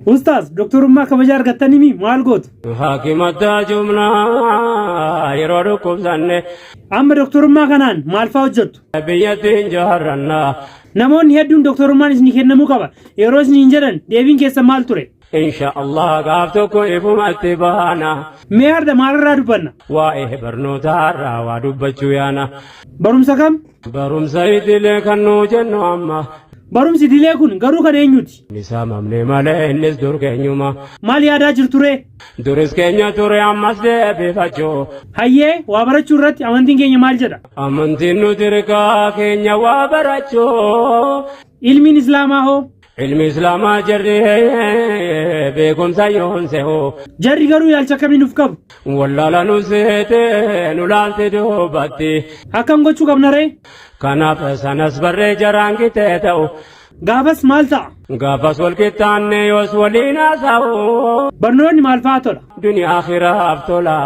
Ustaz, doktorummaa kabaja argattanii maal gootu? Hakimataa jumnaa yeroo dhukkubsanne. Amma doktorummaa kanaan maal fa'aa hojjettu? Biyyattiin jaarrannaa. Namoonni hedduun doktorummaan isinii kennamuu qaba. Yeroo isiniin jedhan deebiin keessa maal ture? Inshaallah gaaf tokko ifumatti baana. Mee har'a maalirraa dubbanna? Waa'ee barnootaarraa waa dubbachuu yaana. Barumsa kam? Barumsa idilee kan nuu jennu amma. Barumsi idilee kun garuu kan eenyuti? Nisaa mamnee malee innis dur keenyuma. Maal yaadaa jirtu ree? Duris keenya ture ammas deebifachuu. Hayyee waa barachuu irratti amantiin keenya maal jedha? Amantiin nuti rigaa keenya waa barachuu. Ilmiin Islaamaa hoo? Ilmi Islaamaa jarri beekumsa yoonse hoo. Jarri garuu ilaalcha akkamii nuuf qabu? Wallaala nu seete nu laalte duubatti. Akkam gochuu qabna ree? Kanaaf sanas barree jaraan qixee ta'u. Gaafas maal ta'a? Gaafas wal qixxaanne yoos waliin haasa'u. Barnoonni maal fa'aa tola? Duniyaa akhiraaf tola.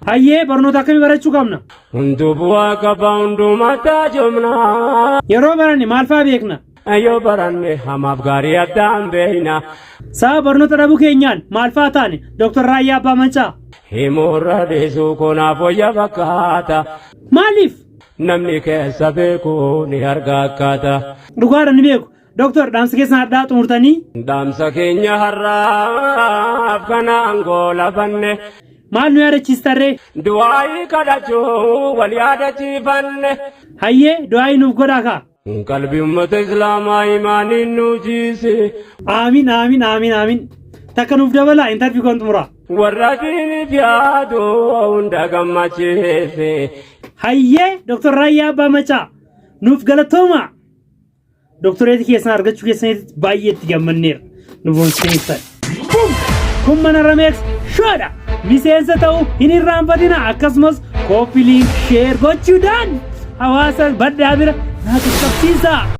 Hayyee barnoota akkamii barachuu qabna? Hunduu bu'aa qaba hundumataa jumna. Yeroo baranne maal fa'aa beekna? Yoo baranne hamaaf gaarii addaan beeyna. Sababa barnoota dhabuu keenyaan maal fa'aa taane? Dooktar Raayyaa Abbaa Mancaa. Himurra dhiisuu kunaaf wayya fakkaata. Maaliif? Namni keessa beeku ni arga akkata. Dhugaadha ni beeku. Dooktar dhaamsa keessan addaa xumurtanii? Dhaamsa keenya har'aaf kana angoo lafanne. Maal nu yaadachiistarree? Du'aayii kadhachuu wal yaadachiifanne. Hayyee du'aayii nuuf godhaa kaa. Qalbii uummata Islaamaa imaaniin nu jiise. Aamin aamin aamin aamin. Takka nuuf dabalaa intarvii kan xumuraa. Warra diiniif yaadu hunda gammachiise. Hayyee Dooktar Raayyaa Abbaa Mancaa nuuf galatooma. Dooktoreetii keessan argachuu keessanitti baay'ee itti gammanneera. Nu boonsineessan. Kun mana Rameeks shoodha. Miseensa ta'uu hin irraanfatina akkasumas kooppii liink sheer gochuudhaan hawaasa baddaa bira naa qaqqabsiisaa.